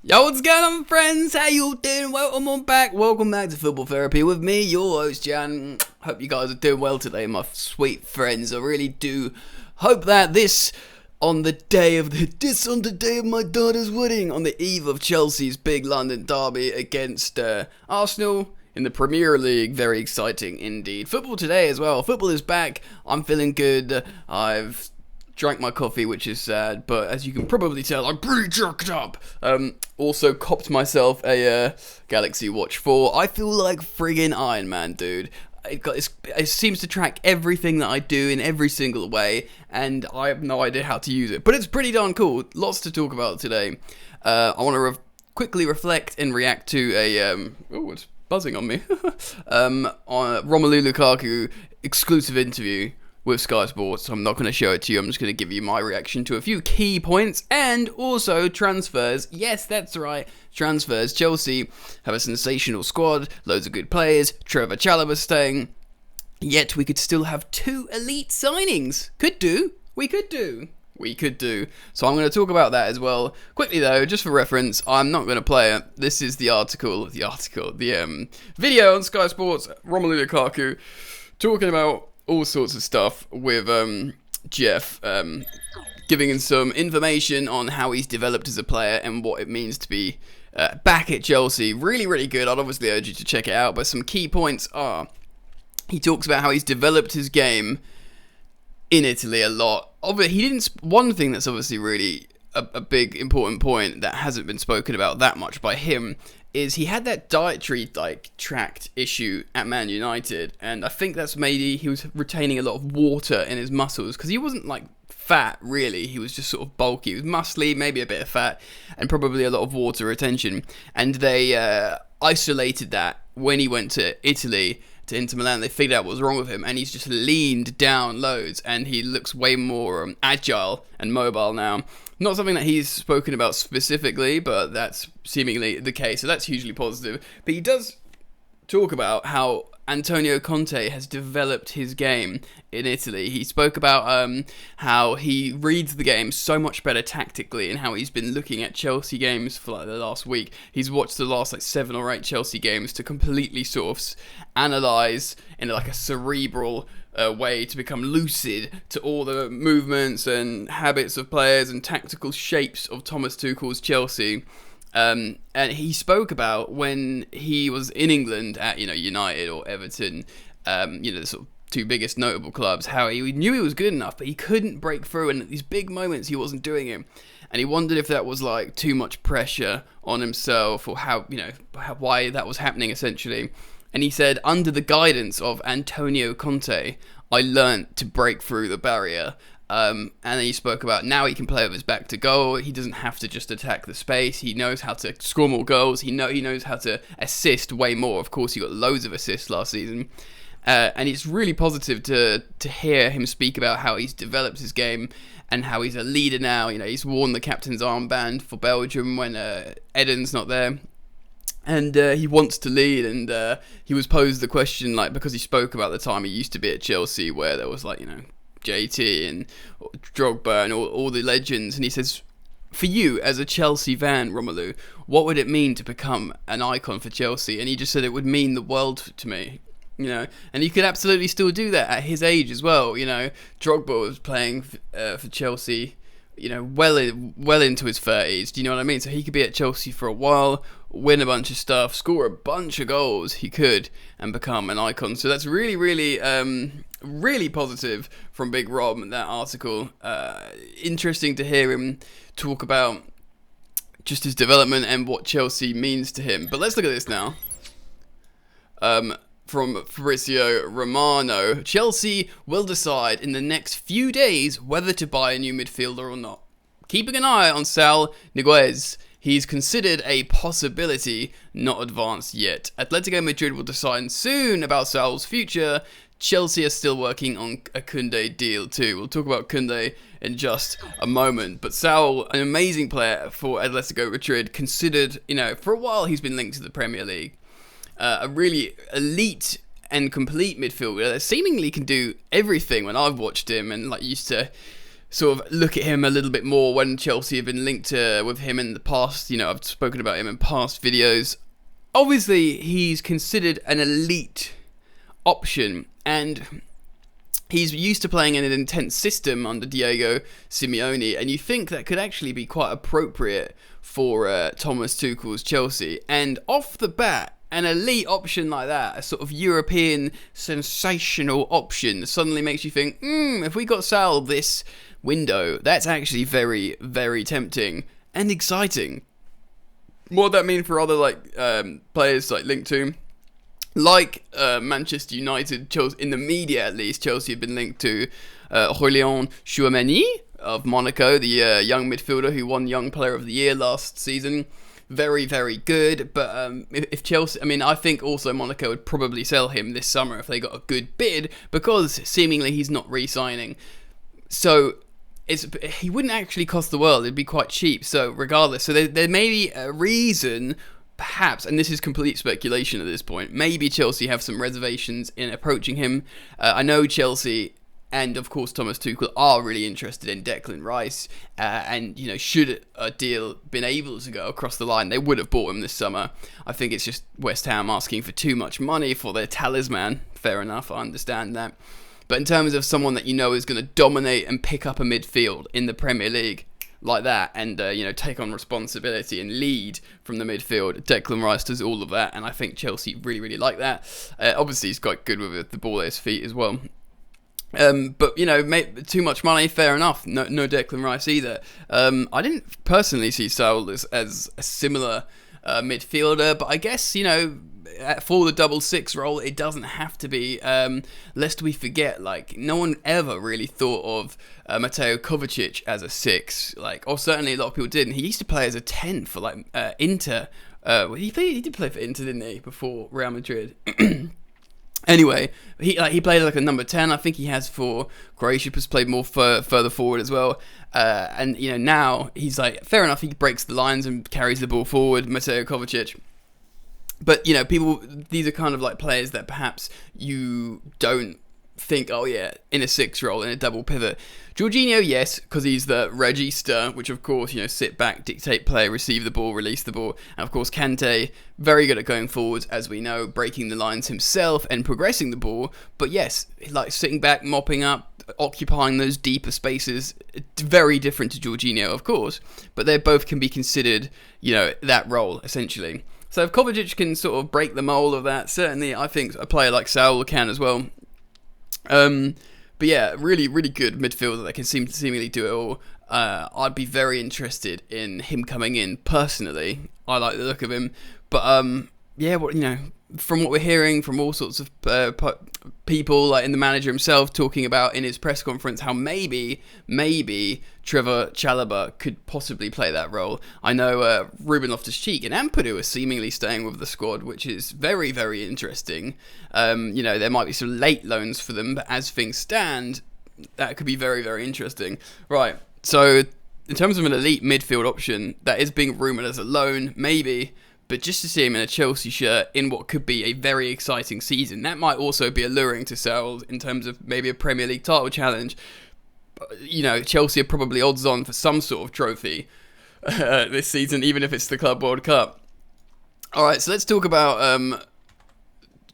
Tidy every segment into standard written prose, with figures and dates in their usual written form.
Yo, what's going on, friends? How you doing? Welcome back to Football Therapy with me, your host, Jan. Hope you guys are doing well today, my sweet friends. I really do hope that on the day of my daughter's wedding, on the eve of Chelsea's big London derby against Arsenal in the Premier League. Very exciting indeed. Football today as well. Football is back. I'm feeling good. I've drank my coffee, which is sad, but as you can probably tell, I'm pretty jerked up. Also copped myself a Galaxy Watch 4. I feel like friggin' Iron Man, dude. It seems to track everything that I do in every single way, and I have no idea how to use it. But it's pretty darn cool. Lots to talk about today. I want to quickly reflect and react to it's buzzing on me. On Romelu Lukaku exclusive interview with Sky Sports. I'm not going to show it to you. I'm just going to give you my reaction to a few key points and also transfers. Yes, that's right, transfers. Chelsea have a sensational squad, loads of good players. Trevor Chalobah staying. Yet we could still have two elite signings. We could do. So I'm going to talk about that as well. Quickly though, just for reference, I'm not going to play it. This is the video on Sky Sports. Romelu Lukaku talking about all sorts of stuff with Jeff, giving him some information on how he's developed as a player and what it means to be back at Chelsea. Really, really good. I'd obviously urge you to check it out, but some key points are, he talks about how he's developed his game in Italy a lot. One thing that's obviously really a big important point that hasn't been spoken about that much by him is he had that dietary tract issue at Man United, and I think that's maybe he was retaining a lot of water in his muscles, because he wasn't fat really, he was just sort of bulky. He was muscly, maybe a bit of fat, and probably a lot of water retention, and they isolated that when he went to Italy, to Inter Milan. They figured out what was wrong with him, and he's just leaned down loads, and he looks way more agile and mobile now. Not something that he's spoken about specifically, but that's seemingly the case, so that's hugely positive. But he does talk about how Antonio Conte has developed his game in Italy. He spoke about how he reads the game so much better tactically, and how he's been looking at Chelsea games for the last week. He's watched the last 7 or 8 Chelsea games to completely sort of analyse in a cerebral way, to become lucid to all the movements and habits of players and tactical shapes of Thomas Tuchel's Chelsea. And he spoke about when he was in England at United or Everton, the sort of 2 biggest notable clubs, how he knew he was good enough, but he couldn't break through, and at these big moments he wasn't doing it, and he wondered if that was too much pressure on himself, or why that was happening essentially. And he said, under the guidance of Antonio Conte, I learnt to break through the barrier. And then he spoke about now he can play with his back to goal. He doesn't have to just attack the space. He knows how to score more goals. He knows how to assist way more. Of course, he got loads of assists last season. And it's really positive to hear him speak about how he's developed his game and how he's a leader now. He's worn the captain's armband for Belgium when Eden's not there. And he wants to lead, and he was posed the question, because he spoke about the time he used to be at Chelsea, where there was JT and Drogba and all the legends, and he says, for you as a Chelsea fan, Romelu, what would it mean to become an icon for Chelsea? And he just said it would mean the world to me. And he could absolutely still do that at his age as well. Drogba was playing for Chelsea, well into his 30s. Do you know what I mean? So he could be at Chelsea for a while, win a bunch of stuff, score a bunch of goals. He could, and become an icon. So that's really, really, really positive from Big Rob, that article. Interesting to hear him talk about just his development and what Chelsea means to him. But let's look at this now. From Fabrizio Romano, Chelsea will decide in the next few days whether to buy a new midfielder or not. Keeping an eye on Saul Niguez, he's considered a possibility, not advanced yet. Atletico Madrid will decide soon about Saul's future. Chelsea are still working on a Koundé deal too. We'll talk about Koundé in just a moment. But Saul, an amazing player for Atletico Madrid, considered, for a while he's been linked to the Premier League. A really elite and complete midfielder that seemingly can do everything when I've watched him, and used to sort of look at him a little bit more when Chelsea have been linked with him in the past. I've spoken about him in past videos. Obviously, he's considered an elite option, and he's used to playing in an intense system under Diego Simeone, and you think that could actually be quite appropriate for Thomas Tuchel's Chelsea. And off the bat, an elite option like that, a sort of European sensational option, suddenly makes you think, if we got Saul this window, that's actually very, very tempting and exciting. What would that mean for other players linked to him? Manchester United, Chelsea, in the media at least, Chelsea have been linked to Aurélien Tchouameni of Monaco, the young midfielder who won Young Player of the Year last season. Very, very good. But if Chelsea, I think also Monaco would probably sell him this summer if they got a good bid, because seemingly he's not re-signing. So he wouldn't actually cost the world. It'd be quite cheap. So regardless, there may be a reason, perhaps, and this is complete speculation at this point, maybe Chelsea have some reservations in approaching him. I know Chelsea and, of course, Thomas Tuchel are really interested in Declan Rice, and, should a deal been able to go across the line, they would have bought him this summer. I think it's just West Ham asking for too much money for their talisman. Fair enough, I understand that. But in terms of someone that is going to dominate and pick up a midfield in the Premier League like that, and take on responsibility and lead from the midfield, Declan Rice does all of that, and I think Chelsea really, really like that. Obviously, he's quite good with the ball at his feet as well. But too much money, fair enough. No Declan Rice either. I didn't personally see Saul as a similar midfielder, but I guess for the 6-6 role, it doesn't have to be. Lest we forget, no one ever really thought of Mateo Kovacic as a 6, or certainly a lot of people didn't. He used to play as a 10 for Inter. He did play for Inter, didn't he, before Real Madrid? Anyway, he played a number 10. I think he has for Croatia, has played more further forward as well. And now he's fair enough, he breaks the lines and carries the ball forward, Mateo Kovacic. But these are kind of players that perhaps you don't think, in a 6 role, in a double pivot. Jorginho, yes, because he's the regista, which of course, sit back, dictate play, receive the ball, release the ball. And of course, Kante, very good at going forwards, as we know, breaking the lines himself and progressing the ball. But yes, sitting back, mopping up, occupying those deeper spaces, very different to Jorginho, of course. But they both can be considered, that role, essentially. So if Kovacic can sort of break the mold of that, certainly I think a player like Saul can as well. But yeah, really, really good midfielder that can seemingly do it all. I'd be very interested in him coming in personally. I like the look of him, but from what we're hearing from all sorts of people, in the manager himself talking about in his press conference how maybe Trevor Chalobah could possibly play that role. I know Ruben Loftus-Cheek and Ampadu are seemingly staying with the squad, which is very, very interesting. There might be some late loans for them, but as things stand, that could be very, very interesting. Right, so in terms of an elite midfield option, that is being rumoured as a loan, maybe. But just to see him in a Chelsea shirt in what could be a very exciting season, that might also be alluring to Saul in terms of maybe a Premier League title challenge. Chelsea are probably odds on for some sort of trophy this season, even if it's the Club World Cup. Alright, so let's talk about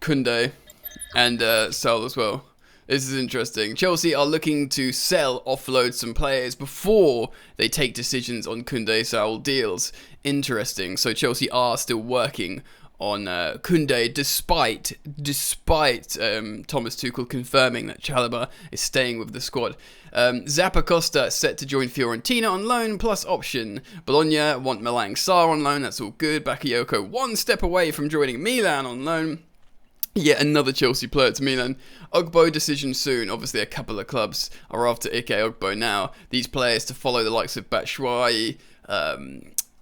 Koundé and Saul as well. This is interesting. Chelsea are looking to offload some players before they take decisions on Koundé-Saul deals. Interesting. So Chelsea are still working on Koundé, despite Thomas Tuchel confirming that Chalobah is staying with the squad. Zappacosta set to join Fiorentina on loan plus option. Bologna want Malang Sarr on loan. That's all good. Bakayoko one step away from joining Milan on loan. Yet another Chelsea player to Milan. Ogbo decision soon. Obviously, a couple of clubs are after Ike Ogbo now. These players to follow the likes of Batshuayi,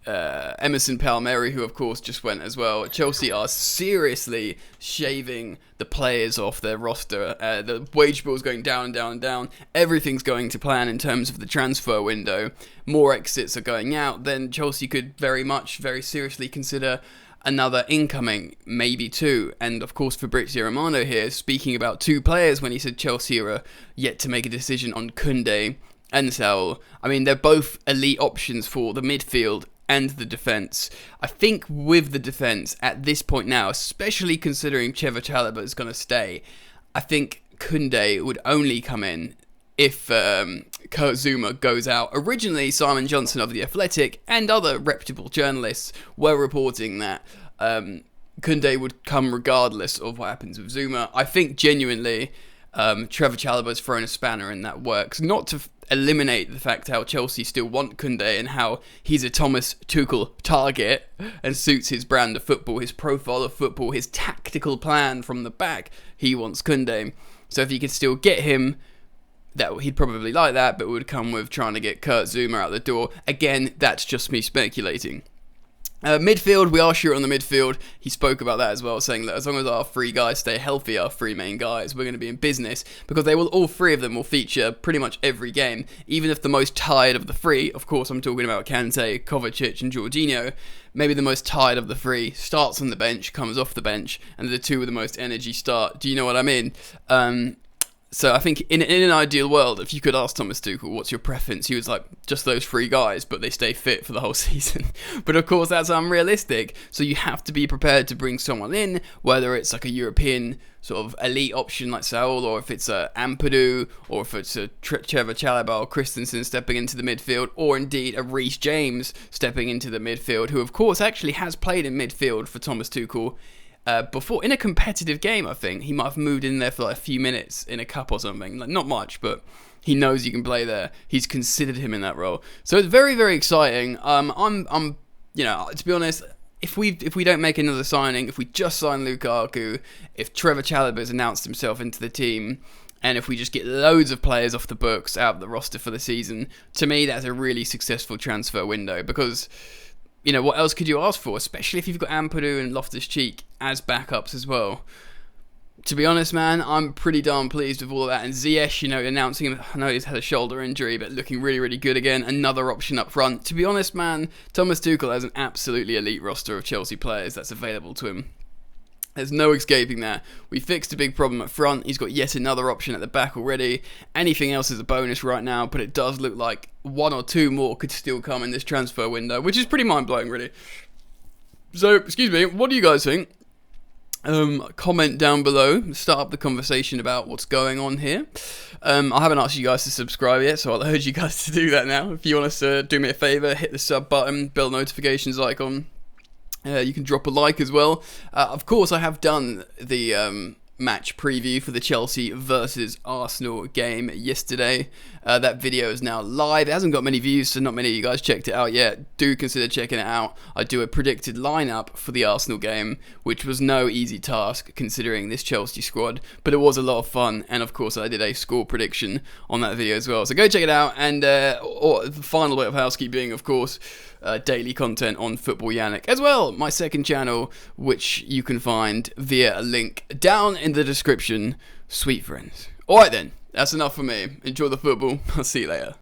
Emerson Palmieri, who of course just went as well. Chelsea are seriously shaving the players off their roster. The wage bill is going down and down and down. Everything's going to plan in terms of the transfer window. More exits are going out. Then Chelsea could very seriously consider another incoming, maybe two. And of course Fabrizio Romano here speaking about two players when he said Chelsea are yet to make a decision on Koundé and Saul. I mean, they're both elite options for the midfield and the defence. I think with the defence at this point now, especially considering Chalobah is going to stay, I think Koundé would only come in if Kurt Zouma goes out. Originally, Simon Johnson of The Athletic and other reputable journalists were reporting that Koundé would come regardless of what happens with Zouma. I think genuinely Trevor Chalobah's thrown a spanner in that works, not to eliminate the fact how Chelsea still want Koundé and how he's a Thomas Tuchel target and suits his brand of football, his profile of football, his tactical plan from the back. He wants Koundé. So if you could still get him, that he'd probably like that, but it would come with trying to get Kurt Zouma out the door. Again, that's just me speculating. Midfield, we are sure on the midfield. He spoke about that as well, saying that as long as our three guys stay healthy, our three main guys, we're going to be in business, because all three of them will feature pretty much every game, even if the most tired of the three, of course I'm talking about Kante, Kovacic and Jorginho, maybe the most tired of the three starts on the bench, comes off the bench, and the two with the most energy start. Do you know what I mean? So I think in an ideal world, if you could ask Thomas Tuchel, what's your preference? He was like, just those three guys, but they stay fit for the whole season. But of course, that's unrealistic. So you have to be prepared to bring someone in, whether it's like a European sort of elite option like Saul, or if it's a Ampadu, or if it's a Trevor Chalobah or Christensen stepping into the midfield, or indeed a Reece James stepping into the midfield, who of course actually has played in midfield for Thomas Tuchel before in a competitive game. I think he might have moved in there for like a few minutes in a cup or something, like not much, but he knows he can play there. He's considered him in that role, so it's very, very exciting. I'm to be honest, if we don't make another signing, if we just sign Lukaku, if Trevor Chalobah has announced himself into the team, and if we just get loads of players off the books out of the roster for the season, to me that's a really successful transfer window, because what else could you ask for? Especially if you've got Ampadu and Loftus-Cheek as backups as well. To be honest, man, I'm pretty darn pleased with all of that. And Ziyech, announcing him, I know he's had a shoulder injury, but looking really, really good again. Another option up front. To be honest, man, Thomas Tuchel has an absolutely elite roster of Chelsea players that's available to him. There's no escaping that. We fixed a big problem up front. He's got yet another option at the back already. Anything else is a bonus right now, but it does look like one or two more could still come in this transfer window, which is pretty mind-blowing, really. So, excuse me, what do you guys think? Comment down below. Start up the conversation about what's going on here. I haven't asked you guys to subscribe yet, so I'll urge you guys to do that now. If you want us to do me a favour, hit the sub button, bell notifications icon. You can drop a like as well. Of course, I have done the match preview for the Chelsea versus Arsenal game yesterday. That video is now live. It hasn't got many views, so not many of you guys checked it out yet. Do consider checking it out. I do a predicted lineup for the Arsenal game, which was no easy task considering this Chelsea squad, but it was a lot of fun. And of course, I did a score prediction on that video as well. So go check it out. And the final bit of housekeeping, of course, daily content on Football Yannick as well, my second channel, which you can find via a link down in the description. Sweet friends. Alright then, that's enough for me. Enjoy the football. I'll see you later.